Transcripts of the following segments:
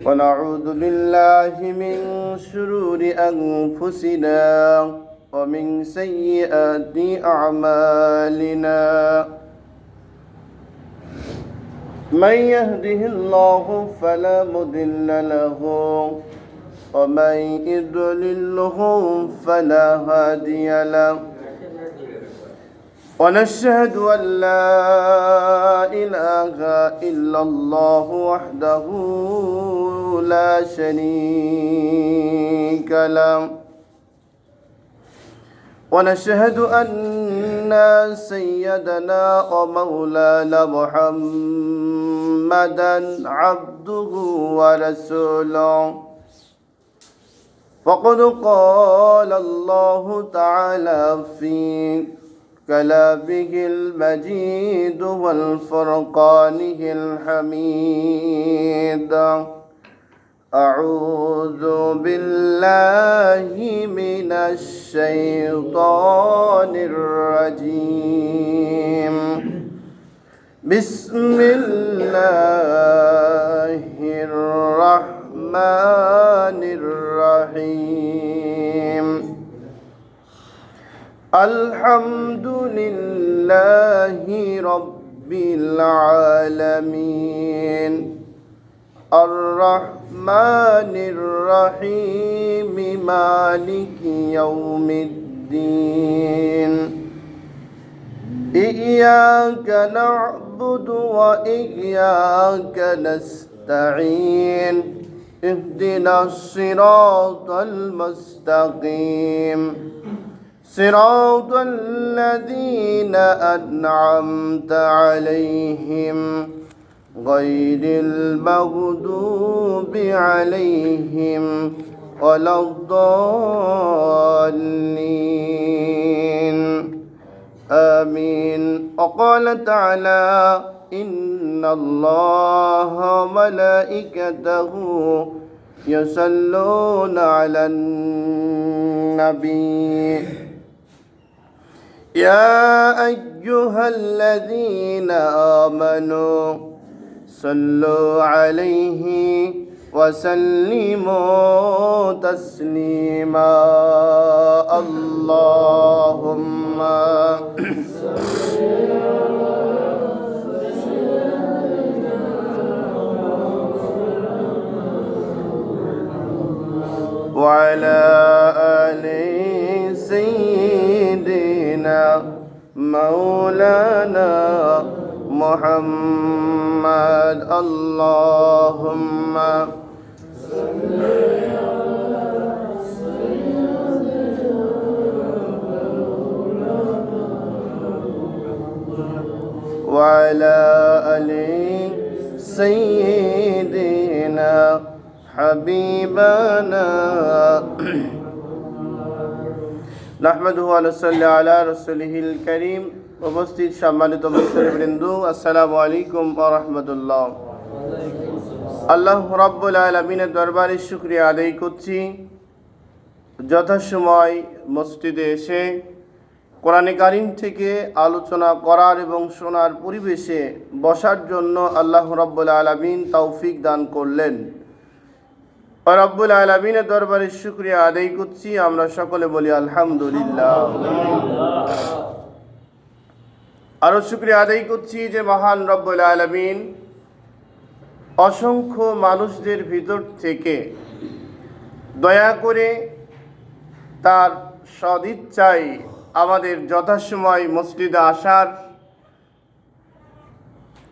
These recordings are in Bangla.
ونعوذ بالله من شرور أنفسنا ومن سيئات أعمالنا من يهده الله فلا مضل له ومن يضلله فلا هادي له ونشهد أن لا إله إلا الله وحده لا شريك له ونشهد أن سيدنا ومولانا محمدا عبده ورسوله فقد قال الله تعالى في كلامه المجيد والفرقانه الحميد أعوذ بالله من الشيطان الرجيم بسم الله الرحمن الرحيم الحمد لله رب العالمين الرحمن الرحيم مالك يوم الدين إياك نعبد وإياك نستعين اهدنا الصراط المستقيم صراط الذين أنعمت عليهم غير المغضوب عليهم ولا الضالين آمين. وقال تعالى إن الله وملائكته يصلون على النبي يا أيها الذين آمنوا صلوا عليه وسلموا تسليما اللهم وعلى آل سيدنا مولانا محمد اللهم وعلى آل سيدنا حبيبنا نحمده ونصلي على رسوله الكريم উপস্থিত সম্মানিত মুসলিমবৃন্দ আসসালামু আলাইকুম ওয়া রাহমাতুল্লাহ। আল্লাহ রাব্বুল আলামিনের দরবারে শুকরিয়া আদায় করছি যথাসময় মসজিদে এসে কোরআনে কারীম থেকে আলোচনা করার এবং শোনার পরিবেশে বসার জন্য আল্লাহ রাব্বুল আলামিন তৌফিক দান করলেন। রব্বুল আলামিনের দরবারে শুকরিয়া আদায় করছি, আমরা সকলে বলি আলহামদুলিল্লাহ। আরও শুকরিয়া আদায় করছি যে মহান রব্বুল আলামিন অসংখ্য মানুষদের ভিতর থেকে দয়া করে তার সদিচ্ছায় আমাদের যথাসময় মসজিদে আসার,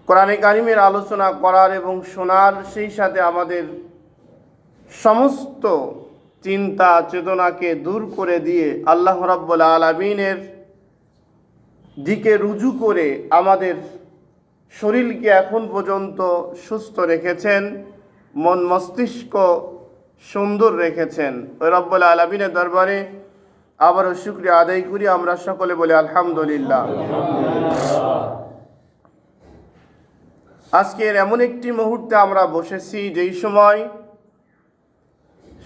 কোরআনে কারীমের আলোচনা করার এবং শোনার, সেই সাথে আমাদের সমস্ত চিন্তা চেতনাকে দূর করে দিয়ে আল্লাহ রাব্বুল আলামিনের দিকে রুজু করে আমাদের শরীরকে এখন পর্যন্ত সুস্থ রেখেছেন, মন মস্তিষ্ক সুন্দর রেখেছেন। ওই রব্বুল আলামিনের দরবারে আবারও শুকরিয়া আদায় করি, আমরা সকলে বলি আলহামদুলিল্লাহ। আজকের এমন একটি মুহূর্তে আমরা বসেছি যেই সময়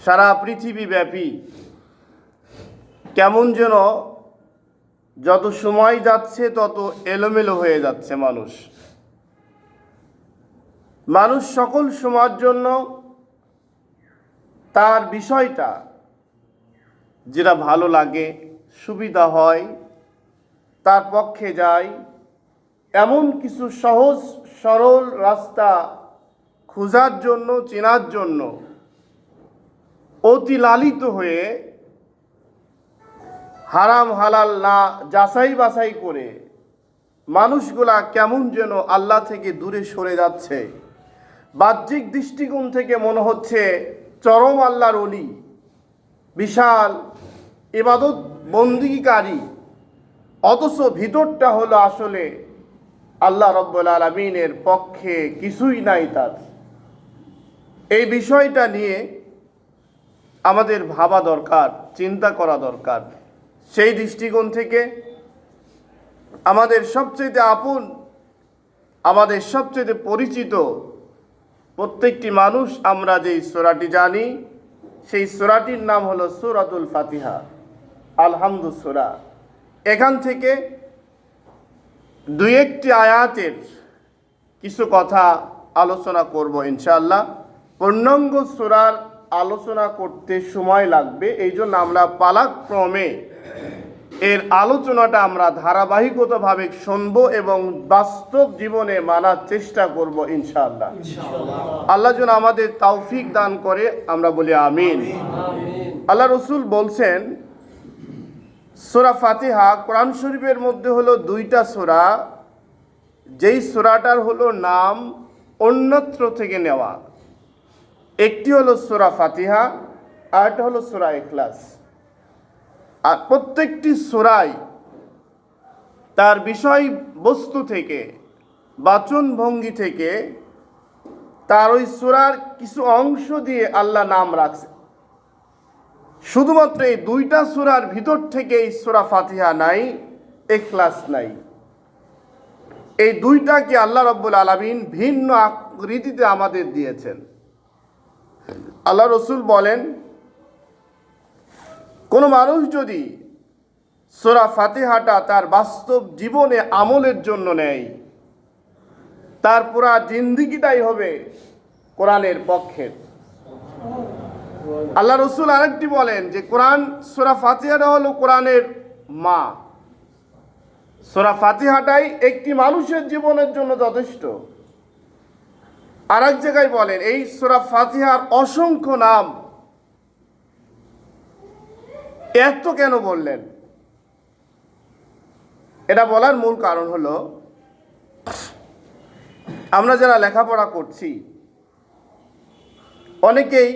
সারা পৃথিবীব্যাপী কেমন যেন যত সময় যাচ্ছে তত এলোমেলো হয়ে যাচ্ছে। মানুষ সকল সময়ের জন্য তার বিষয়টা যেটা ভালো লাগে, সুবিধা হয়, তার পক্ষে যায় এমন কিছু সহজ সরল রাস্তা খোঁজার জন্য, চেনার জন্য অতি লালিত হয়ে হারাম হালাল না যাচাই বাছাই করে মানুষগুলা কেমন যেন আল্লাহ থেকে দূরে সরে যাচ্ছে। বাহ্যিক দৃষ্টিকোণ থেকে মনে হচ্ছে চরম আল্লাহর ওলি, বিশাল ইবাদত বন্দিকারী, অথচ ভিতরটা হলো আসলে আল্লাহ রব্বুল আলামিনের পক্ষে কিছুই নাই তার। এই বিষয়টা নিয়ে আমাদের ভাবা দরকার, চিন্তা করা দরকার। সেই দৃষ্টিকোণ থেকে আমাদের সবচেয়ে আপন, আমাদের সবচেয়ে পরিচিত প্রত্যেকটি মানুষ আমরা যেই সূরাটি জানি, সেই সূরাটির নাম হলো সূরাতুল ফাতিহা, আলহামদু সূরা। এখান থেকে দুই একটি আয়াতের কিছু কথা আলোচনা করব ইনশাআল্লাহ। পূর্ণাঙ্গ সূরার আলোচনা করতে সময় লাগবে, এই জন্য আমরা পালাক্রমে এর আলোচনাটা আমরা ধারাবাহিকতাভাবে শুনব এবং বাস্তব জীবনে মানার চেষ্টা করব ইনশাআল্লাহ। আল্লাহ যেন আমাদের তৌফিক দান করে, আমরা বলি আমিন। আল্লাহ রসুল বলছেন, সূরা ফাতিহা কোরআন শরীফের মধ্যে হলো দুইটা সূরা, যেই সূরাটার হলো নাম অন্যত্র থেকে নেওয়া। একটি হলো সূরা ফাতিহা, আরেকটা হলো সূরা ইখলাস। আর প্রত্যেকটি সূরাই তার বিষয় বস্তু থেকে, বাচন ভঙ্গি থেকে, তার ওই সূরার কিছু অংশ দিয়ে আল্লাহ নাম রাখছে। শুধুমাত্র এই দুইটা সূরার ভিতর থেকে এই সূরা ফাতিহা নাই, ইখলাস নাই। এই দুইটাকে আল্লাহ রাব্বুল আলামিন ভিন্ন আকৃতিতে আমাদের দিয়েছেন। আল্লাহ রসুল বলেন, কোনো মানুষ যদি সূরা ফাতিহাটা তার বাস্তব জীবনে আমলের জন্য নেয়, তার পুরা জিন্দেগিটাই হবে কোরআনের পক্ষের। আল্লাহ রসুল আরেকটি বলেন যে কোরআন, সূরা ফাতিহাটা হলো কোরআনের মা। সূরা ফাতিহাটাই একটি মানুষের জীবনের জন্য যথেষ্ট। আর এক জায়গায় বলেন, এই সূরা ফাতিহার অসংখ্য নাম। এত কেন বললেন? এটা বলার মূল কারণ হলো, আমরা যারা লেখাপড়া করছি অনেকেই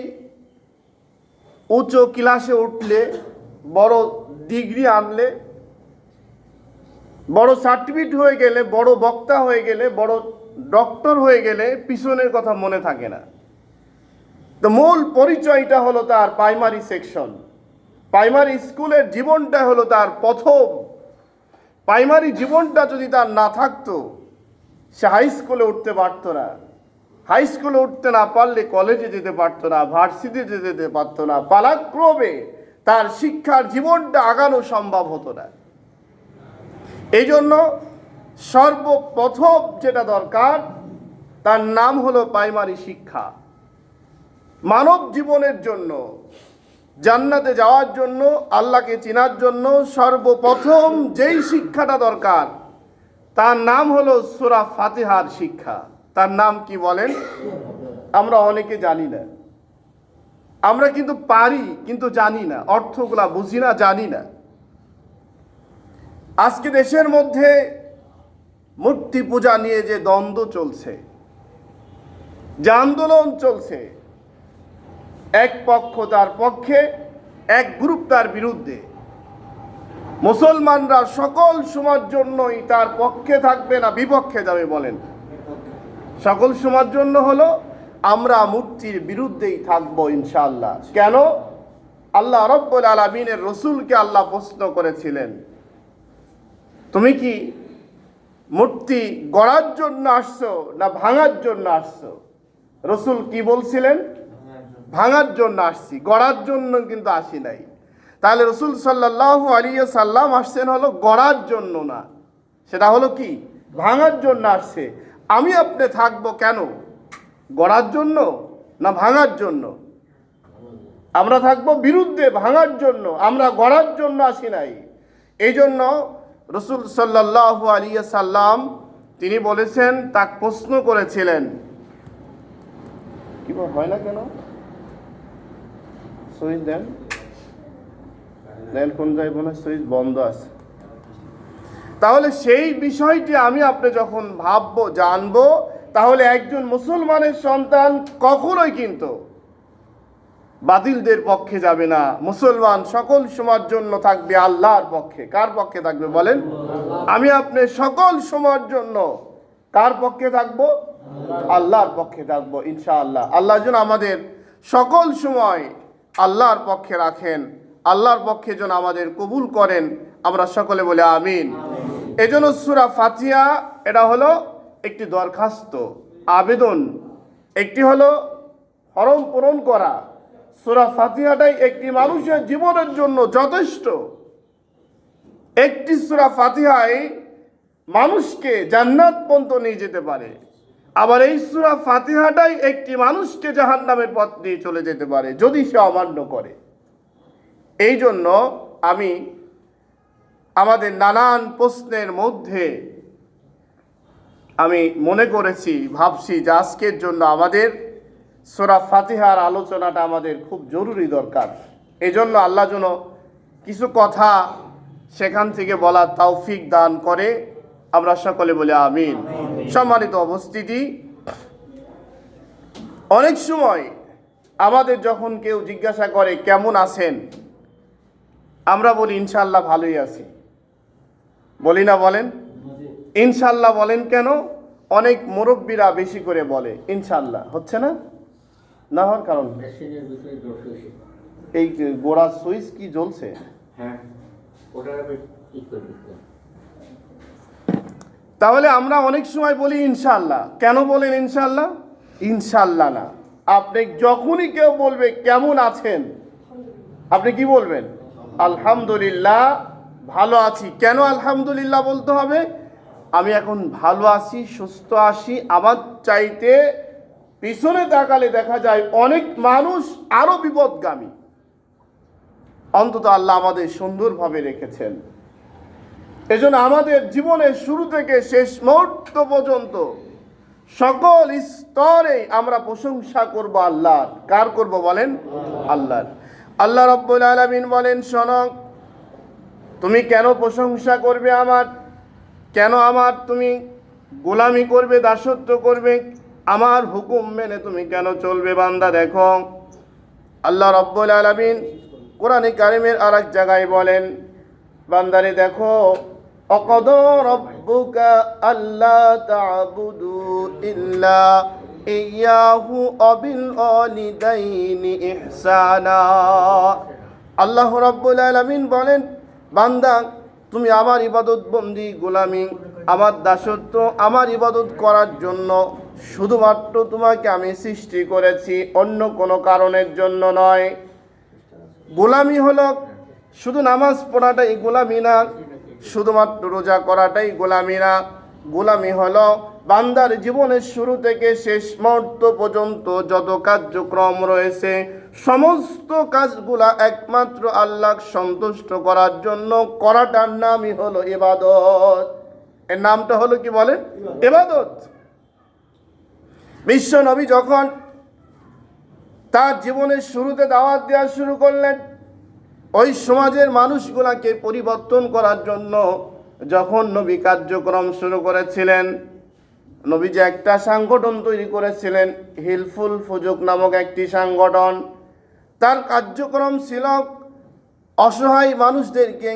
উচ্চ ক্লাসে উঠলে, বড় ডিগ্রি আনলে, বড় সার্টিফিকেট হয়ে গেলে, বড় বক্তা হয়ে গেলে, বড় ডক্টর হয়ে গেলে পিছনের কথা মনে থাকে না। তো মূল পরিচয়টা হলো তার প্রাইমারি সেকশন, প্রাইমারি স্কুলের জীবনটা হলো তার প্রথম। প্রাইমারি জীবনটা যদি তার না থাকতো, সে হাই স্কুলে উঠতে পারতো না। হাই স্কুলে উঠতে না পারলে কলেজে যেতে পারতো না, ভার্সিটিতে যেতে পারতো না। পালাক্রমে তার শিক্ষার জীবনটা আগানো সম্ভব হতো না। এই জন্য সর্বপ্রথম যেটা দরকার, তার নাম হলো প্রাইমারি শিক্ষা। মানব জীবনের জন্য, জান্নাতে যাওয়ার জন্য, আল্লাহকে চেনার জন্য সর্বপ্রথম যেই শিক্ষাটা দরকার, তার নাম হলো সূরা ফাতিহার শিক্ষা। তার নাম কি বলেন? আমরা অনেকে জানি না। আমরা কিন্তু পারি, কিন্তু জানি না, অর্থগুলা বুঝি না, জানি না। আজকে দেশের মধ্যে মূর্তি পূজা নিয়ে যে দ্বন্দ্ব চলছে, যে আন্দোলন চলছে, এক পক্ষ তার পক্ষে, এক গ্রুপ তার বিরুদ্ধে। মুসলমানরা সকল সময়ের জন্যই তার পক্ষে থাকবে না বিপক্ষে যাবে? বলেন। সকল সময়ের জন্য হলো আমরা মূর্তির বিরুদ্ধেই থাকবো ইনশাআল্লাহ। কেন? আল্লাহ রাব্বুল আলামিনের রসুলকে আল্লাহ প্রশ্ন করেছিলেন, তুমি কি মূর্তি গড়ার জন্য আসছো না ভাঙার জন্য আসছো? রসুল কি বলছিলেন? ভাঙার জন্য আসছি, গড়ার জন্য কিন্তু আসি নাই। তাহলে রসুল সাল্লাল্লাহু আলাইহি সাল্লাম আসছেন হলো গড়ার জন্য না, সেটা হলো কি? ভাঙার জন্য আসছে। আমি আপনি থাকবো কেন? গড়ার জন্য না ভাঙার জন্য? আমরা থাকবো বিরুদ্ধে, ভাঙার জন্য, আমরা গড়ার জন্য আসি নাই। এই জন্য রসুল সাল্লাল্লাহু আলাইহি সাল্লাম তিনি বলেছেন, তাকে প্রশ্ন করেছিলেন, কি হয় না কেন সুইচ দেন দেন, কোন যাইব না, সুইচ বন্ধ আছে। তাহলে সেই বিষয়টি আমি আপনি যখন ভাববো, জানবো, তাহলে একজন মুসলমানের সন্তান কখনোই কিন্তু বাতিলদের পক্ষে যাবে না। মুসলমান সকল সময়ের জন্য থাকবে আল্লাহর পক্ষে। কার পক্ষে থাকবে বলেন? আমি আপনি সকল সময়ের জন্য কার পক্ষে থাকবো? আল্লাহর পক্ষে থাকবো ইনশাআল্লাহ। আল্লাহ যেন আমাদের সকল সময় আল্লাহর পক্ষে রাখেন, আল্লাহর পক্ষে যেন আমাদের কবুল করেন। আমরা সকলে বলে আমিন। এজন্য সূরা ফাতিহা এটা হলো একটি দরখাস্ত, আবেদন, একটি হলো ফরম পূরণ করা। সূরা ফাতিহাটাই একটি মানুষের জীবনের জন্য যথেষ্ট। একটি সূরা ফাতিহায় মানুষকে জান্নাত পর্যন্ত নিয়ে যেতে পারে, আবার এই সূরা ফাতিহাটাই একটি মানুষকে জাহান্নামের পথ দিয়ে চলে যেতে পারে যদি সে অমান্য করে। এই জন্য আমি আমাদের নানান প্রশ্নের মধ্যে আমি মনে করেছি, ভাবছি যে আজকের জন্য আমাদের সূরা ফাতিহার আলোচনাটা আমাদের খুব জরুরি দরকার। এই জন্য আল্লাহ যেন কিছু কথা সেখান থেকে বলার তৌফিক দান করে। আমরা সকলে বলি আমিন। সম্মানিত উপস্থিতি, অনেক সময় আমাদের যখন কেউ জিজ্ঞাসা করে কেমন আছেন, আমরা বলি ইনশাআল্লাহ ভালোই আছি, বলি না? বলেন ইনশাআল্লাহ। বলেন কেন? অনেক মুরব্বীরা বেশি করে বলে ইনশাআল্লাহ। হচ্ছে না? না হওয়ার কারণ এই গোড়া সুইচ কি জ্বলছে? তাহলে আমরা অনেক সময় বলি ইনশাআল্লাহ। কেন বলেন ইনশাআল্লাহ? ইনশাআল্লাহ না, আপনি যখনই কেউ বলবে কেমন আছেন, আপনি কি বলবেন? আলহামদুলিল্লাহ, ভালো আছি। কেন আলহামদুলিল্লাহ বলতে হবে? আমি এখন ভালো আছি, সুস্থ আছি। আমার চাইতে পিছনে তাকালে দেখা যায় অনেক মানুষ আরো বিপদগামী। অন্তত আল্লাহ আমাদের সুন্দরভাবে রেখেছেন। এজন্য আমাদের জীবনের শুরু থেকে শেষ মুহূর্ত পর্যন্ত সকল স্তরে আমরা প্রশংসা করব আল্লাহর। কার করব বলেন? আল্লাহর। আল্লাহ রাব্বুল আলামিন বলেন, শোনো, তুমি কেন প্রশংসা করবে আমার? কেন আমার তুমি গোলামি করবে, দাসত্ব করবে? আমার হুকুম মেনে তুমি কেন চলবে? বান্দা দেখো, আল্লাহ রাব্বুল আলামিন কোরআনে কারিমের আরেক জায়গায় বলেন, বান্দারে দেখো, অকদা রাব্বুকা আল্লা তা'বুদু ইল্লা ইয়াহু ওয়াবিল ওয়ালিদাইনি ইহসানা। আল্লাহ রাব্বুল আলামিন বলেন, বান্দা তুমি আমার ইবাদত বন্দি, গোলামি, আমার দাসত্ব, আমার ইবাদত করার জন্য শুধুমাত্র তোমাকে আমি সৃষ্টি করেছি, অন্য কোনো কারণের জন্য নয়। গোলামি হলো শুধু নামাজ পড়াটাই গোলামি না, শুধুমাত্র রোজা করাটাই গোলামি না। গোলামি হলো বান্দার জীবনের শুরু থেকে শেষ মুহূর্ত পর্যন্ত যত কার্যক্রম রয়েছে, সমস্ত কাজগুলা একমাত্র আল্লাহ সন্তুষ্ট করার জন্য করাটার নামই হলো ইবাদত। এর নামটা হলো কি বলেন? ইবাদত। বিশ্ব নবী যখন তার জীবনের শুরুতে দাওয়াত দেওয়া শুরু করলেন, ওই সমাজের মানুষগুলাকে পরিবর্তন করার জন্য যখন নবী কার্যক্রম শুরু করেছিলেন, নবী যে একটা সংগঠন তৈরি করেছিলেন, হিলফুল ফুজুক নামক একটি সংগঠন, তার কার্যক্রম ছিল অসহায় মানুষদেরকে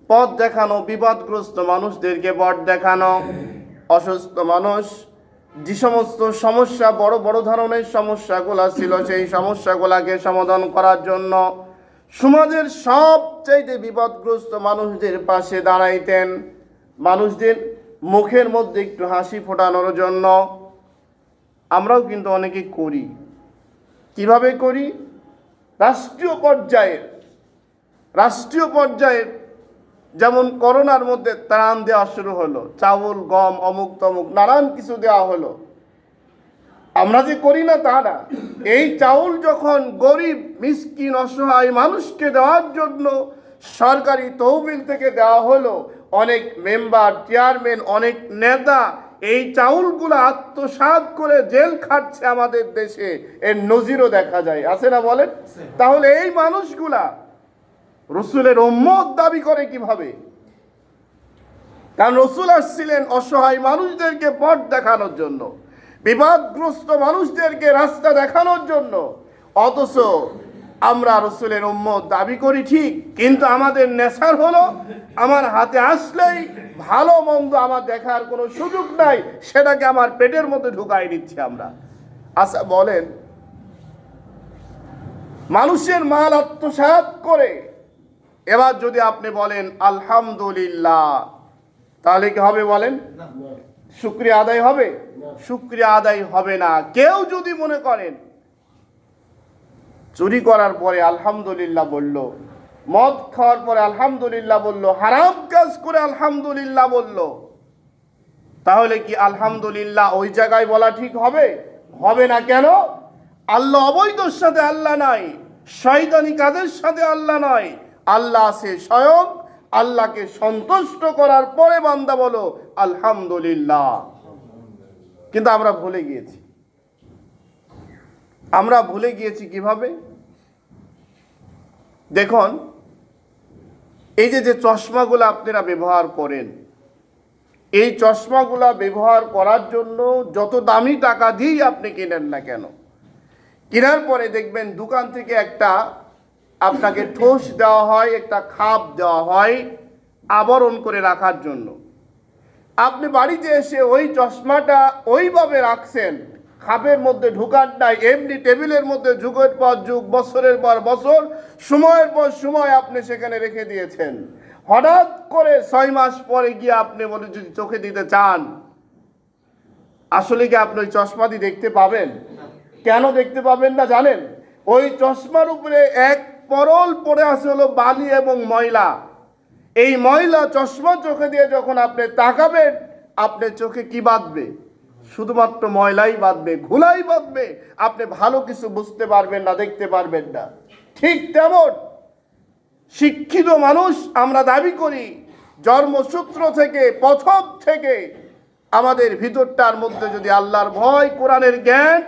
পথ দেখানো, বিপদগ্রস্ত মানুষদেরকে পথ দেখানো, অসুস্থ মানুষ যে সমস্ত সমস্যা, বড় বড় ধরনের সমস্যাগুলো ছিল, সেই সমস্যাগুলোকে সমাধান করার জন্য সমাজের সবচাইতে বিপদগ্রস্ত মানুষদের পাশে দাঁড়াইতেন, মানুষদের মুখের মধ্যে একটু হাসি ফোটানোর জন্য। আমরাও কিন্তু অনেকে করি। কিভাবে করি? রাষ্ট্রীয় পর্যায়ে যেমন করোনার মধ্যে ত্রাণ দেওয়া শুরু হলো, চাউল, গম, অমুক তমুক নানান কিছু দেওয়া হলো। আমরা যে করি না তা না। এই চাউল যখন গরিব মিসকিন অসহায় মানুষকে দেওয়ার জন্য সরকারি তহবিল থেকে দেওয়া হলো, অনেক মেম্বার চেয়ারম্যান অনেক নেতা এই চাউলগুলো আত্মসাৎ করে জেল খাটছে আমাদের দেশে, এর নজিরও দেখা যায়, আছে না বলেন? তাহলে এই মানুষগুলা রসুলের উম্মত দাবি করে কিভাবে? কারণ রসুল আসছিলেন অসহায় মানুষদেরকে পথ দেখানোর জন্য, বিপদগ্রস্ত মানুষদেরকে রাস্তা দেখানোর জন্য। অথচ আমরা রসুলের উম্মত দাবি করি ঠিক, কিন্তু আমাদের নেশার হলো আমার হাতে আসলেই ভালো মন্দ আমার দেখার কোনো সুযোগ নাই, সেটাকে আমার পেটের মধ্যে ঢুকাই দিচ্ছি আমরা। আচ্ছা বলেন, মানুষের মাল আত্মসাৎ করে এবার যদি আপনি বলেন আলহামদুলিল্লাহ, তাহলে কি হবে বলেন? শুকরিয়া আদায় হবে? শুকরিয়া আদায় হবে না। কেউ যদি মনে করেন চুরি করার পরে আলহামদুলিল্লাহ বলল, মদ খাওয়ার পরে আলহামদুলিল্লাহ বলল, হারাম কাজ করে আলহামদুলিল্লাহ বলল, তাহলে কি আলহামদুলিল্লাহ ওই জায়গায় বলা ঠিক হবে? হবে না। কেন? আল্লাহ অবৈধর সাথে আল্লাহ নাই, শয়তানি কাজের সাথে আল্লাহ নয়। আল্লাহ আছে স্বয়ং। আল্লাহকে সন্তুষ্ট করার পরে বান্দা বলো আলহামদুলিল্লাহ। কিন্তু আমরা ভুলে গিয়েছি। আমরা ভুলে গিয়েছি কিভাবে? দেখুন, এই যে চশমাগুলো আপনারা ব্যবহার করেন, এই চশমাগুলা ব্যবহার করার জন্য যত দামি টাকা দিয়েই আপনি কিনেন না কেন, কেনার পরে দেখবেন দোকান থেকে একটা আপনাকে ঠোস দেওয়া হয়, একটা খাপ দেওয়া হয় আবরণ করে রাখার জন্য। আপনি বাড়িতে এসে ওই চশমাটা ওইভাবে রাখছেন, খাপের মধ্যে ঢুকান নাই, এমনি টেবিলের মধ্যে যুগের পর যুগ, বছরের পর বছর, সময়ের পর সময় আপনি সেখানে রেখে দিয়েছেন। হঠাৎ করে 6 মাস পরে গিয়ে আপনি বলে যদি চোখে দিতে চান, আসলে কি আপনি ওই চশমা দিয়ে দেখতে পাবেন? কেন দেখতে পাবেন না জানেন? ওই চশমার উপরে এক পরল পড়ে আছে হলো বালি এবং ময়লা। এই ময়লা চশমা চোখে দিয়ে যখন আপনি তাকাবেন, আপনার চোখে কি বাঁধবে? শুধুমাত্র ময়লাই বাঁধবে, ঘুলাই বাঁধবে। আপনি ভালো কিছু বুঝতে পারবেন না, দেখতে পারবেন না। ঠিক তেমন শিক্ষিত মানুষ আমরা দাবি করি, জন্মসূত্র থেকে, প্রথম থেকে আমাদের ভিতরটার মধ্যে যদি আল্লাহর ভয়, কোরআনের জ্ঞান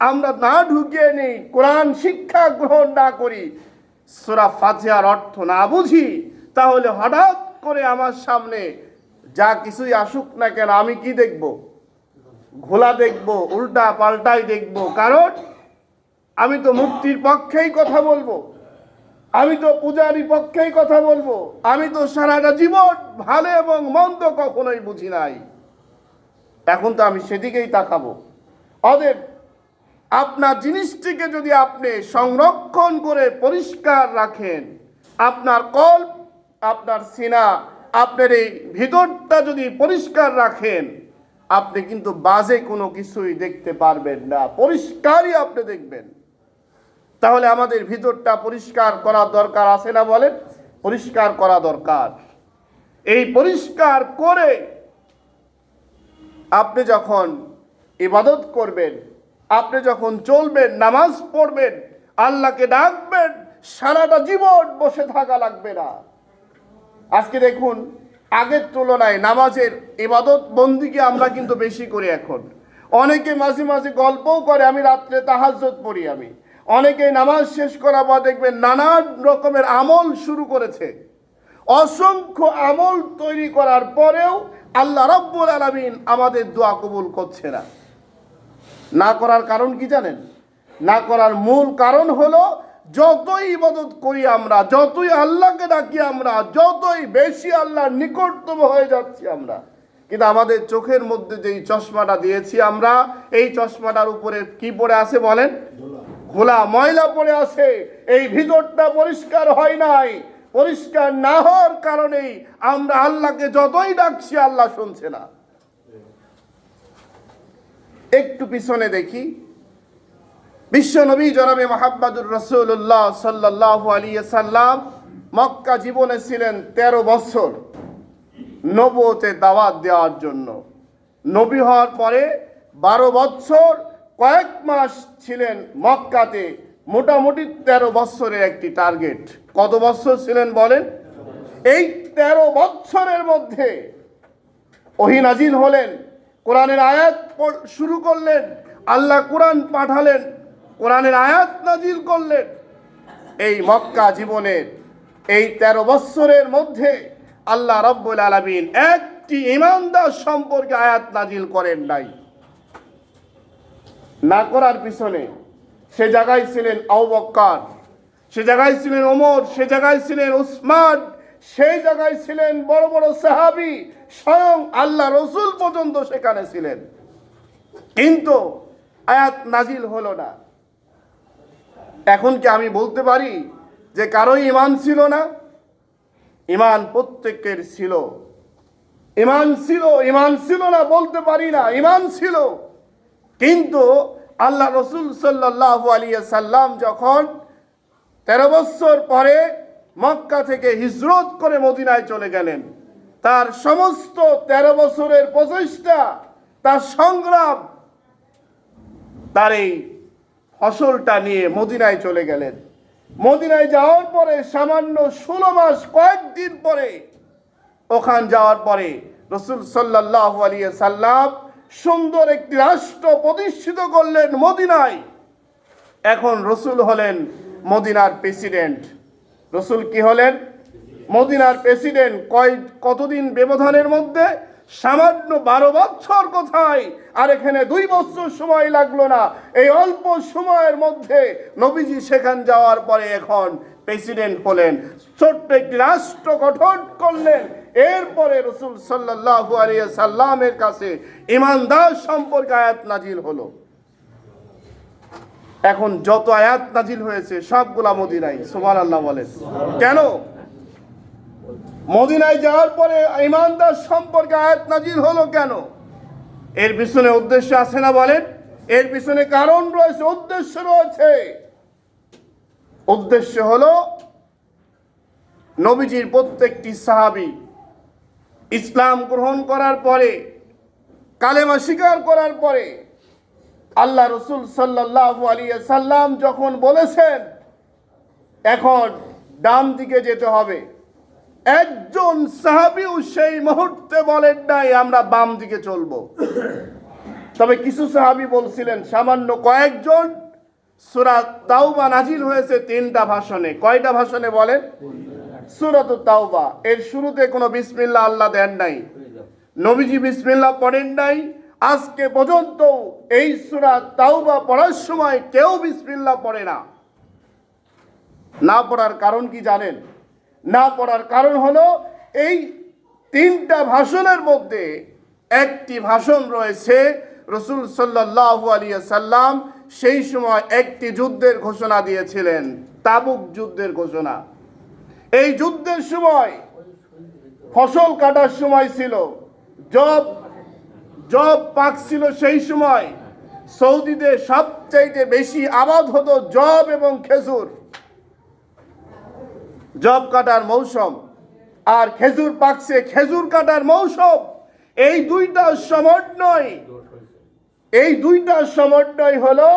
আমরা না ঢুকিয়ে নিই, কোরআন শিক্ষা গ্রহণ না করি, সূরা ফাতিহার অর্থ না বুঝি, তাহলে হঠাৎ করে আমার সামনে যা কিছুই আসুক না কেন, আমি কি দেখব? ঘোলা দেখব, উল্টা পাল্টাই দেখব। কারণ আমি তো মুক্তির পক্ষেই কথা বলবো, আমি তো পূজারী পক্ষেই কথা বলবো, আমি তো সারাটা জীবন ভালো এবং মন্দ কখনোই বুঝি নাই। এখন তো আমি সেদিকেই তাকাবো। অতএব আপনার জিনিসটিকে যদি আপনি সংরক্ষণ করে পরিষ্কার রাখেন, আপনার কল্প, আপনার সিনা, আপনার এই ভিতরটা যদি পরিষ্কার রাখেন, আপনি কিন্তু বাজে কোনো কিছুই দেখতে পারবেন না, পরিষ্কারই আপনি দেখবেন। তাহলে আমাদের ভিতরটা পরিষ্কার করা দরকার, আছে না বলেন? পরিষ্কার করা দরকার। এই পরিষ্কার করে আপনি যখন ইবাদত করবেন, আপনি যখন চলবেন, নামাজ পড়বেন, আল্লাহকে ডাকবেন, সারাটা জীবন বসে থাকা লাগবে না। আজকে দেখুন, আগের তুলনায় নামাজের ইবাদত বন্দিকে আমরা কিন্তু বেশি করি এখন। অনেকে মাঝে মাঝে গল্পও করে, আমি রাত্রে তাহাজ্জুদ পড়ি। আমি অনেকে নামাজ শেষ করার পর দেখবেন নানান রকমের আমল শুরু করেছে। অসংখ্য আমল তৈরি করার পরেও আল্লাহ রাব্বুল আলামিন আমাদের দোয়া কবুল করছে না। না করার কারণ কি জানেন? না করার মূল কারণ হলো, যতই ইবাদত করি আমরা, যতই আল্লাহকে ডাকি আমরা, যতই বেশি আল্লাহর নিকটতম হয়ে যাচ্ছি আমরা, কিন্তু আমাদের চোখের মধ্যে যেই চশমাটা দিয়েছি আমরা, এই চশমাটার উপরে কি পড়ে আছে বলেন? ঘোলা, ময়লা পড়ে আছে। এই ভিতরটা পরিষ্কার হয় নাই। পরিষ্কার না হওয়ার কারণেই আমরা আল্লাহকে যতই ডাকছি, আল্লাহ শুনছে না। একটু পিছনে দেখি, বিশ্বনবী জনাবে মুহাম্মদুর রাসূলুল্লাহ সাল্লাল্লাহু আলাইহি সাল্লাম মক্কা জীবনে ছিলেন 13 বছর নবুয়তে দাওয়াত দেওয়ার জন্য। নবী হওয়ার পরে 12 বছর কয়েক মাস ছিলেন মক্কাতে, মোটামুটি 13 বছরের একটি টার্গেট। কত বছর ছিলেন বলেন? এই 13 বছরের মধ্যে ওহী নাজিল হলেন, কোরআনের আয়াত শুরু করলেন, আল্লাহ কোরআন পাঠালেন, কোরআনের আয়াত নাজিল করলেন। এই মক্কা জীবনের এই 13 বছরের মধ্যে আল্লাহ রাব্বুল আলামিন একটি ঈমানদার সম্পর্কে আয়াত নাজিল করেন নাই। না করার পিছনে সে জায়গায় ছিলেন আবু বকর, সে জায়গায় ছিলেন ওমর, সে জায়গায় ছিলেন উসমান, সেই জায়গায় ছিলেন বড় বড় সাহাবী, স্বয়ং আল্লাহ রসুল পর্যন্ত সেখানে ছিলেন, কিন্তু আয়াত নাজিল হলো না। এখন কি আমি বলতে পারি যে কারো ঈমান ছিল না? ঈমান প্রত্যেকের ছিল। ঈমান ছিল না বলতে পারি না, ঈমান ছিল। কিন্তু আল্লাহ রসুল সাল্লাল্লাহু আলাইহি সাল্লাম যখন 13 বছর পরে মক্কা থেকে হিজরত করে মদিনায় চলে গেলেন, তার সমস্ত 13 বছরের প্রচেষ্টা, তার সংগ্রাম, তার এই ফসলটা নিয়ে মদিনায় চলে গেলেন। মদিনায় যাওয়ার পরে সামান্য 16 মাস, কয়েকদিন পরে ওখান যাওয়ার পরে রসুল সাল্লাল্লাহু আলাইহি সাল্লাম সুন্দর একটি রাষ্ট্র প্রতিষ্ঠিত করলেন মদিনায়। এখন রসুল হলেন মদিনার প্রেসিডেন্ট। রসুল কি হলেন? মদিনার প্রেসিডেন্ট। কতদিন ব্যবধানের মধ্যে? সামান্য 12 বছর কোথায়, আর এখানে 2 বছর সময় লাগলো না। এই অল্প সময়ের মধ্যে নবীজি সেখান যাওয়ার পরে এখন প্রেসিডেন্ট হলেন, ছোট্ট একটি রাষ্ট্র গঠন করলেন। এরপরে রসুল সাল্লাল্লাহু আলাইহি সাল্লামের কাছে ঈমানদার সম্পর্কে আয়াত নাজিল হলো। এখন যত আয়াত নাজিল হয়েছে সবগুলা মদিনায়। সুবহানাল্লাহ বলেন। কেন? মদিনায় যাওয়ার পরে ঈমানদার সম্পর্কে আয়াত নাজিল হলো কেন? এর পিছনে উদ্দেশ্য আছে না বলেন? এর পিছনে কারণ রয়েছে, উদ্দেশ্য রয়েছে। উদ্দেশ্য হলো নবীজির প্রত্যেকটি সাহাবী ইসলাম গ্রহণ করার পরে, কালেমা স্বীকার করার পরে আল্লাহ রসুল সাল্লাল্লাহু আলাইহি সাল্লাম যখন বলেছেন এখন ডান দিকে যেতে হবে, একজন সাহাবীও সেই মুহূর্তে বলেন নাই আমরা বাম দিকে চলবো। তবে কিছু সাহাবী বলছিলেন, সামান্য কয়েকজন। সূরা তাওবা নাজিল হয়েছে 3টা ভাষণে। কয়টা ভাষণে বলেন? সূরাত তাওবা এর শুরুতে কোনো বিসমিল্লাহ আল্লাহ দেন নাই, নবীজি বিসমিল্লাহ পড়েন নাই। আজকে পর্যন্ত এই সূরা তাওবা পড়ার সময় কেউ বিসমিল্লাহ পড়ে না। না পড়ার কারণ কি জানেন? না পড়ার কারণ হলো এই 3টা ভাষণের মধ্যে একটি ভাষণ রয়েছে রসুল সাল্লাল্লাহু আলাইহি সাল্লাম সেই সময় একটি যুদ্ধের ঘোষণা দিয়েছিলেন, তাবুক যুদ্ধের ঘোষণা। এই যুদ্ধের সময় ফসল কাটার সময় ছিল, জব পাকছিল। সেই সময় সৌদিতে সবচাইতে বেশি আবাদ হতো জব এবং খেজুর। জব কাটার মৌসুম আর খেজুর পাকছে, খেজুর কাটার মৌসুম। এই দুইটা সমন্বয় হলো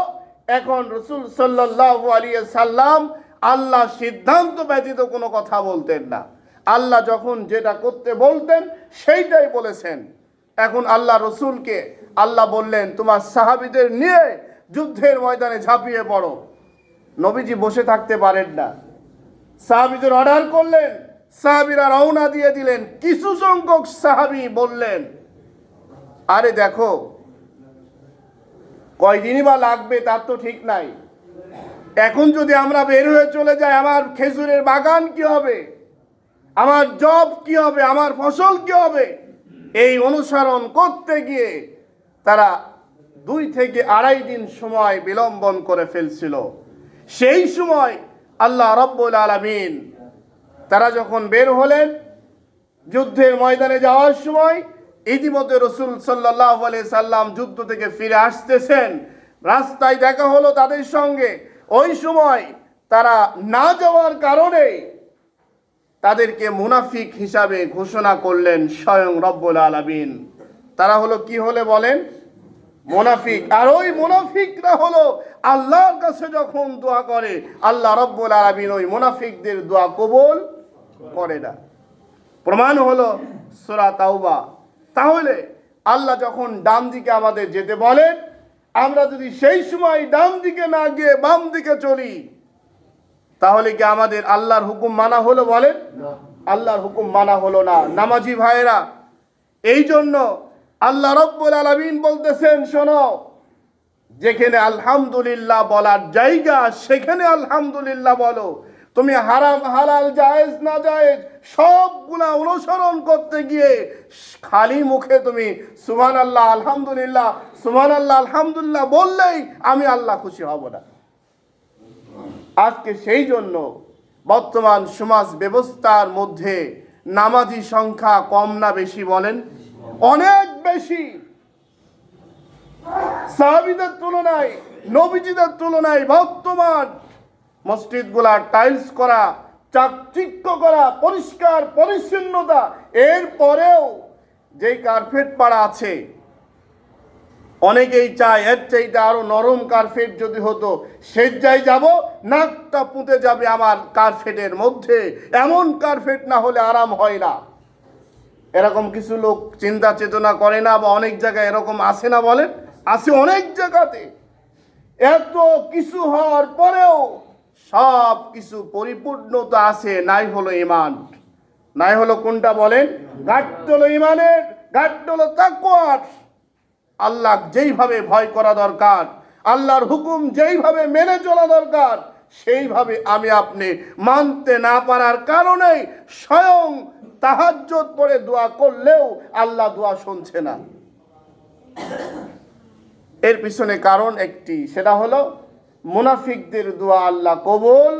এখন রসুল সাল্লাল্লাহু আলাইহি সাল্লাম আল্লাহ সিদ্ধান্ত ব্যতীত কোনো কথা বলতেন না। আল্লাহ যখন যেটা করতে বলতেন সেইটাই বলেছেন। এখন আল্লাহ রসুলকে আল্লাহ বললেন তোমার সাহাবীদের নিয়ে যুদ্ধের ময়দানে ঝাঁপিয়ে পড়ো। নবীজি বসে থাকতে পারেন না, সাহাবীদের অর্ডার করলেন, সাহাবীরা রওনা দিয়ে দিলেন। কিছু সংখ্যক সাহাবী বললেন আরে দেখো কয়দিনই বা লাগবে তার তো ঠিক নাই, এখন যদি আমরা বের হয়ে চলে যাই আমার খেজুরের বাগান কি হবে, আমার জব কি হবে, আমার ফসল কি হবে। এই অনুসরণ করতে গিয়ে তারা 2 থেকে 2.5 দিন সময় বিলম্বন করে ফেলছিল। সেই সময় আল্লাহ রাব্বুল আলামিন তারা যখন বের হলেন যুদ্ধের ময়দানে যাওয়ার সময়, ইতিমধ্যে রসুল সাল্লাল্লাহু আলাইহি সাল্লাম যুদ্ধ থেকে ফিরে আসতেছেন, রাস্তায় দেখা হলো তাদের সঙ্গে। ওই সময় তারা না যাওয়ার কারণে তাদেরকে মুনাফিক হিসাবে ঘোষণা করলেন স্বয়ং রব্বুল আলামিন। তারা হলো কি হলে বলেন? মুনাফিক। আর ওই মুনাফিকরা হলো আল্লাহর কাছে যখন দোয়া করে, আল্লাহ রাব্বুল আলামিন ওই মুনাফিকদের দোয়া কবুল করে না। প্রমাণ হলো সূরা তাওবা। তাহলে আল্লাহ যখন ডান দিকে আমাদের যেতে বলেন, আমরা যদি সেই সময় ডান দিকে না গিয়ে বাম দিকে চলি, তাহলে কি আমাদের আল্লাহর হুকুম মানা হলো? বলেন, আল্লাহর হুকুম মানা হলো না। নামাজি ভাইরা, এই জন্য আল্লাহ রাব্বুল আলামিন বলতেছেন, শোনো, যেখানে আলহামদুলিল্লাহ বলার জায়গা সেখানে আলহামদুলিল্লাহ বলো। তুমি হারাম হালাল জায়েজ না জায়েজ সবগুলা অনুসরণ করতে গিয়ে খালি মুখে তুমি সুবহানাল্লাহ আলহামদুলিল্লাহ সুবহানাল্লাহ আলহামদুলিল্লাহ বললেই আমি আল্লাহ খুশি হব না। আজকে সেই জন্য বর্তমান সমাজ ব্যবস্থার মধ্যে নামাজি সংখ্যা কম না বেশি? বলেন, অনেক বেশি। সাহাবীদের তুলনায়, নবীজিদের তুলনায় বর্তমান মসজিদগুলা টাইলস করা, চাকচিক্য করা, পরিষ্কার পরিচ্ছন্নতা, এরপরেও যেই কার্পেট পাড়া আছে, অনেকেই চায় এর চাইতে আরো নরম কার্পেট যদি হতো, সেজ্জায় যাব, নাকটা পুঁতে যাবে আমার কার্পেটের মধ্যে, এমন কার্পেট না হলে আরাম হয় না। এরকম কিছু লোক চিন্তা চেতনা করে না? বা অনেক জায়গায় এরকম আছে না? বলেন, আছে অনেক জায়গাতে। এত কিছু হওয়ার পরেও সব কিছু পরিপূর্ণতা আছে, নাই হলো ঈমান। নাই হলো কোনটা? বলেন, ঘাটতি হলো ঈমানের, ঘাটতি হলো তাকওয়ার। আল্লাহ যেইভাবে ভয় করা দরকার, আল্লাহর হুকুম যেইভাবে মেনে চলা দরকার, সেইভাবে আমি আপনি মানতে না পারার কারণে স্বয়ং তাহাজ্জুদ পড়ে দোয়া করলেও আল্লাহ দোয়া শুনছে না। এর পিছনে কারণ একটি, সেটা হলো মুনাফিকদের দোয়া আল্লাহ কবুল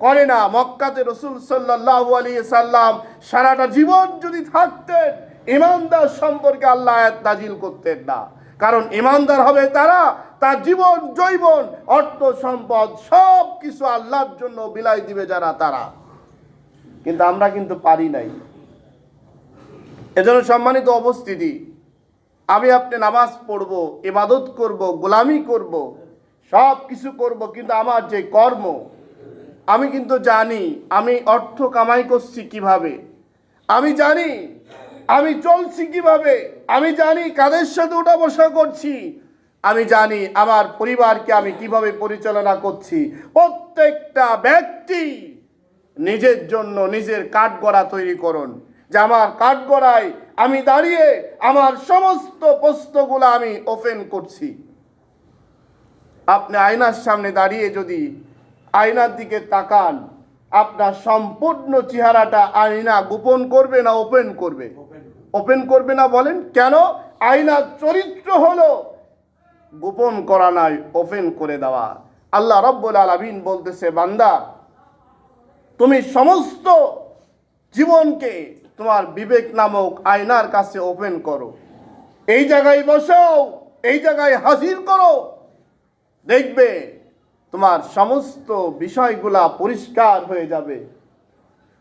করে না। মক্কাতে রাসূল সাল্লাল্লাহু আলাইহি সাল্লাম সারাটা জীবন যদি থাকতেন, ঈমানদার সম্পর্কে আল্লাহ আয়াত নাজিল করতেন না। কারণ ঈমানদার হবে তারা, তার জীবন জৈবন অর্থ সম্পদ সব কিছু আল্লাহর জন্য বিলাই দিবে যারা, তারা। কিন্তু আমরা কিন্তু পারি নাই। এজন্য সম্মানিত উপস্থিতি, আমি আপনি নামাজ পড়ব, ইবাদত করব, গোলামি করব, সব কিছু করব, কিন্তু আমার যে কর্ম, আমি কিন্তু জানি আমি অর্থ কামাই করছি কিভাবে, আমি জানি আমি চলছি কিভাবে, আমি জানি কাদের সাথে উঠা বসা করছি, আমি জানি আমার পরিবারকে আমি কিভাবে পরিচালনা করছি। প্রত্যেকটা ব্যক্তি নিজের জন্য নিজের কাঠগড়া তৈরি করুন, যে আমার কাঠগড়ায় আমি দাঁড়িয়ে আমার সমস্ত প্রশ্নগুলো আমি ওপেন করছি। আপনি আয়নার সামনে দাঁড়িয়ে যদি আয়নার দিকে তাকান, আপনার সম্পূর্ণ চেহারাটা আয়না গোপন করবে না ওপেন করবে? ওপেন করবে না। বলেন কেন? আয়নার চরিত্র হলো গোপন করা নয়, ওপেন করে দেওয়া। আল্লাহ রাব্বুল আলামিন বলতেছে, বান্দা, তুমি সমস্ত জীবনকে তোমার বিবেক নামক আয়নার কাছে ওপেন করো, এই জায়গায় বসাও, এই জায়গায় হাজির করো, দেখবে তোমার সমস্ত বিষয়গুলা পরিষ্কার হয়ে যাবে,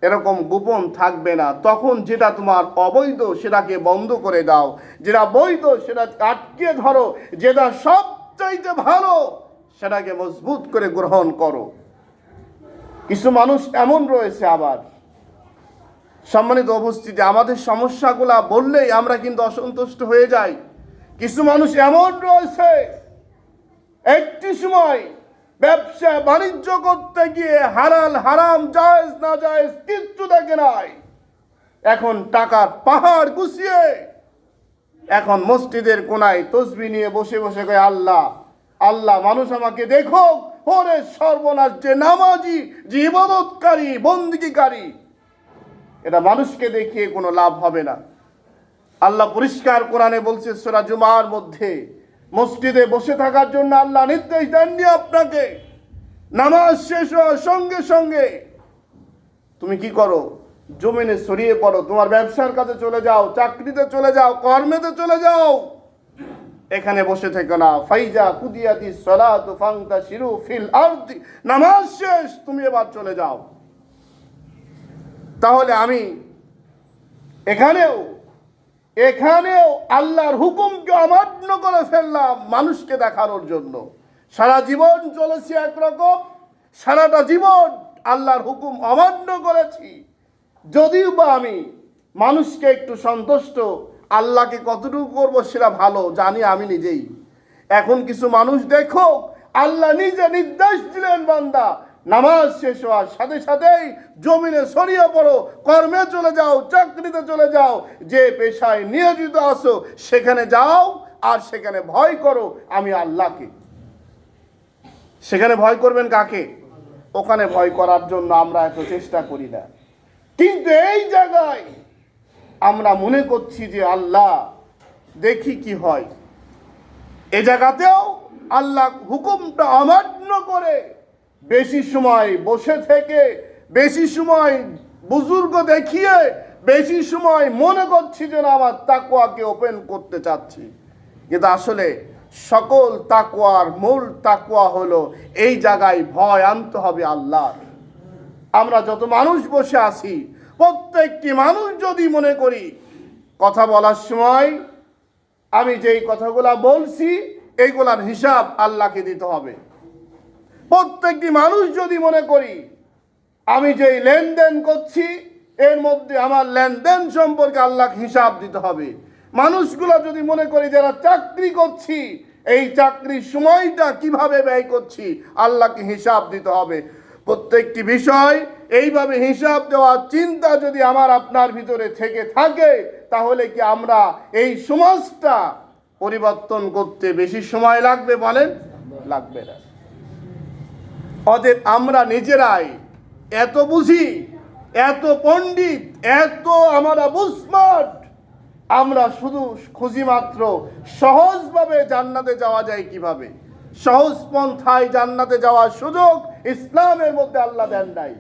এরকম গোপন থাকবে না। তখন যেটা তোমার অবৈধ সেটাকে বন্ধ করে দাও, যেটা বৈধ সেটা আটকে ধরো, যেটা সবচাইতে ভালো সেটাকে মজবুত করে গ্রহণ করো। কিছু মানুষ এমন রয়েছে, আবার সম্মানিত উপস্থিতি, আমাদের সমস্যাগুলা বললেই আমরা কিন্তু অসন্তুষ্ট হয়ে যাই। কিছু মানুষ এমন রয়েছে, একটি সময় ব্যবসা বাণিজ্য করতে গিয়ে হালাল হারাম জায়েজ না জায়েজ কিচ্ছু দেখে নাই, এখন টাকার পাহাড় গুছিয়ে এখন মসজিদের কোনায় তসবিহ নিয়ে বসে বসে কয়, আল্লাহ আল্লাহ, মানুষ আমাকে দেখো। ওরে সর্বনাশ, যে নামাজি, যে ইবাদতকারী, বন্দেগীকারী, এটা মানুষকে দেখিয়ে কোনো লাভ হবে না। আল্লাহ পরিষ্কার কোরআনে বলছে সূরা জুমার মধ্যে, মসজিদে বসে থাকার জন্য আল্লাহ নির্দেশ দেননি আপনাকে। নামাজ শেষ হওয়ার সঙ্গে সঙ্গে তুমি কি করো? জমিনে ছড়িয়ে পড়ো, তোমার ব্যবসার কাছে চলে যাও, চাকরিতে চলে যাও, কর্মেতে চলে যাও, এখানে বসে থেকো না। ফাইজা কুদিয়াতি সালাতু ফান্তাশিরু ফিল আরদি, নামাজ শেষ, তুমি এবার চলে যাও। তাহলে আমি এখানেও এখানেও আল্লাহর হুকুমকে অমান্য করে ফেললাম মানুষকে দেখানোর জন্য। সারা জীবন চলেছি একরকম, সারাটা জীবন আল্লাহর হুকুম অমান্য করেছি, যদিও বা আমি মানুষকে একটু সন্তুষ্ট, আল্লাহকে কতটুকু করবো সেটা ভালো জানি আমি নিজেই। এখন কিছু মানুষ দেখো, আল্লাহ নিজে নির্দেশ দিলেন, বান্দা নামাজ শেষ হওয়ার সাথে সাথেই জমিনে ছড়িয়ে পড়ো, কর্মে চলে যাও, চাকরিতে চলে যাও, যে পেশায় নিয়োজিত আছো সেখানে যাও, আর সেখানে ভয় করো আমি আল্লাহকে। সেখানে ভয় করবেন কাকে? ওখানে ভয় করার জন্য আমরা এত চেষ্টা করি না, কিন্তু এই জায়গায় আমরা মনে করছি যে আল্লাহ দেখি কি হয়। এ জায়গাতেও আল্লাহ হুকুমটা অমান্য করে বেশি সময় বসে থেকে, বেশি সময় বুজুর্গ দেখিয়ে, বেশি সময় মনে করছি যেন আমার তাকওয়াকে ওপেন করতে চাচ্ছি, কিন্তু আসলে সকল তাকওয়ার মূল তাকওয়া হলো এই জায়গায় ভয় আনতে হবে আল্লাহর। আমরা যত মানুষ বসে আছি, প্রত্যেকটি মানুষ যদি মনে করি কথা বলার সময় আমি যেই কথাগুলা বলছি এইগুলার হিসাব আল্লাহকে দিতে হবে। প্রত্যেকটি মানুষ যদি মনে করি আমি যেই লেনদেন করছি এর মধ্যে আমার লেনদেন সম্পর্কে আল্লাহকে হিসাব দিতে হবে। মানুষগুলো যদি মনে করি যারা চাকরি করছি এই চাকরির সময়টা কিভাবে ব্যয় করছি আল্লাহকে হিসাব দিতে হবে। প্রত্যেকটি বিষয় এইভাবে হিসাব দেওয়ার চিন্তা যদি আমার আপনার ভিতরে থেকে থাকে, তাহলে কি আমরা এই সমাজটা পরিবর্তন করতে বেশি সময় লাগবে? বলেন, লাগবে না। অতএব আমরা নিজেরাই এত বুঝি, এত পণ্ডিত, এত আমরা বুঝস্মার্ট, আমরা শুধু খুঁজি মাত্র সহজভাবে জান্নাতে যাওয়া যায় কিভাবে, সহজ পন্থায় জান্নাতে যাওয়ার সুযোগ ইসলামের মধ্যে আল্লাহ দেন নাই।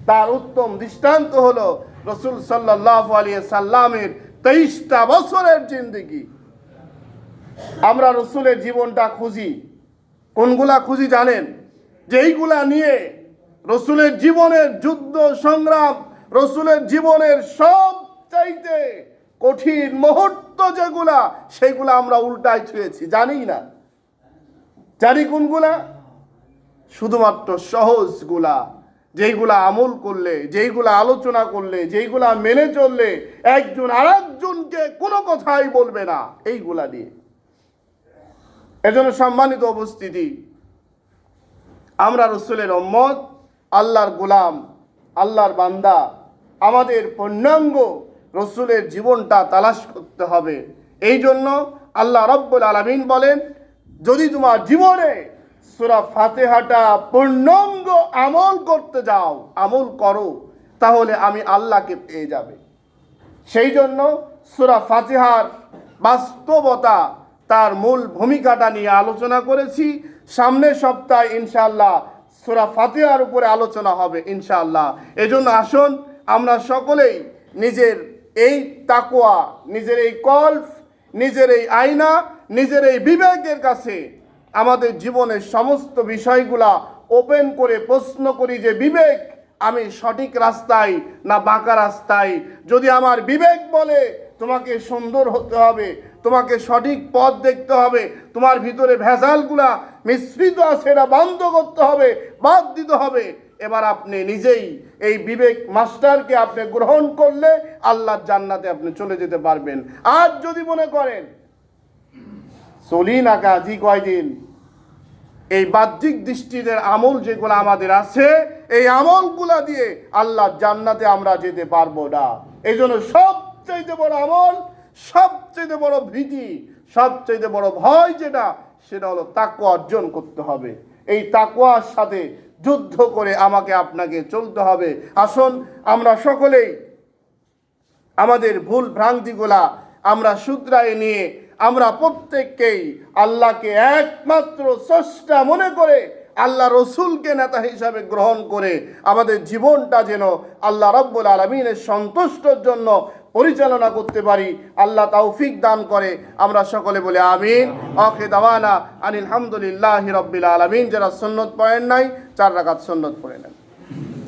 তার উত্তম দৃষ্টান্ত হলো রাসূল সাল্লাল্লাহু আলাইহি সাল্লামের 23টা বছরের জিন্দেগি। আমরা রাসূলের জীবনটা খুঁজি, কোনগুলা খুঁজি জানেন? যেইগুলা নিয়ে রাসূলের জীবনের যুদ্ধ সংগ্রাম, রাসূলের জীবনের সবচাইতে কঠিন মুহূর্ত যেগুলা, সেগুলা আমরা উল্টায় ছুঁয়েছি, জানি না। জানি কোনগুলা? শুধুমাত্র সহজগুলা, যেইগুলা আমল করলে, যেইগুলা আলোচনা করলে, যেইগুলা মেনে চললে একজন আরেকজনকে কোনো কথাই বলবে না, এইগুলা নিয়ে। এজন্য সম্মানিত উপস্থিতি, আমরা রাসূলের উম্মত, আল্লাহর গোলাম, আল্লাহর বান্দা, আমাদের পূর্ণাঙ্গ রাসূলের জীবনটা তালাশ করতে হবে। এই জন্য আল্লাহ রাব্বুল আলামিন বলেন, যদি তোমার জীবনে সূরা ফাতিহাটা পূর্ণাঙ্গ আমল করতে যাও, আমল করো, তাহলে আমি আল্লাহকে পেয়ে যাবে। সেই জন্য সূরা ফাতিহার বাস্তবতা, তার মূল ভূমিকাটা নিয়ে আলোচনা করেছি। সামনের সপ্তাহে ইনশাআল্লাহ সূরা ফাতিহার উপরে আলোচনা হবে ইনশাআল্লাহ। এজন্য আসুন আমরা সকলেই নিজের এই তাকওয়া, নিজের এই কল্প, নিজের এই আয়না, নিজের এই বিবেকের কাছে আমাদের জীবনের সমস্ত বিষয়গুলা ওপেন করে প্রশ্ন করি যে বিবেক, আমি সঠিক রাস্তায় না বাঁকা রাস্তায়? যদি আমার বিবেক বলে তোমাকে সুন্দর হতে হবে, তোমাকে সঠিক পথ দেখতে হবে, তোমার ভিতরে ভেজালগুলা মিশ্রিত আছে এটা বন্ধ করতে হবে, বাদ দিতে হবে, এবার আপনি নিজেই এই বিবেক মাস্টারকে আপনি গ্রহণ করলে আল্লাহর জান্নাতে আপনি চলে যেতে পারবেন। আর যদি মনে করেন চলি না কাজী কয়দিন, এই বাহ্যিক দৃষ্টিদের আমল যেগুলো আমাদের আছে এই আমলগুলা দিয়ে আল্লাহর জান্নাতে আমরা যেতে পারবো না। এই জন্য সবচেয়ে বড় আমল, সবচেয়ে বড় ভীতি, সবচেয়ে বড় ভয় যেটা, সেটা হলো তাকওয়া অর্জন করতে হবে। এই তাকওয়ার সাথে যুদ্ধ করে আমাকে আপনাকে চলতে হবে। আসুন আমরা সকলেই আমাদের ভুল ভ্রান্তিগুলা আমরা শুধরায় নিয়ে আমরা প্রত্যেককেই আল্লাহকে একমাত্র স্রষ্টা মনে করে, আল্লাহ রসুলকে নেতা হিসাবে গ্রহণ করে আমাদের জীবনটা যেন আল্লাহ রাব্বুল আলামিনের সন্তুষ্টর জন্য পরিচালনা করতে পারি। আল্লাহ তৌফিক দান করে। আমরা সকলে বলে আমিন। আখির দাওয়ানা আনিল হামদুলিল্লাহি রাব্বিল আলামিন। যারা সুন্নত পড়েন নাই 4 রাকাত সুন্নত পড়ে নেন।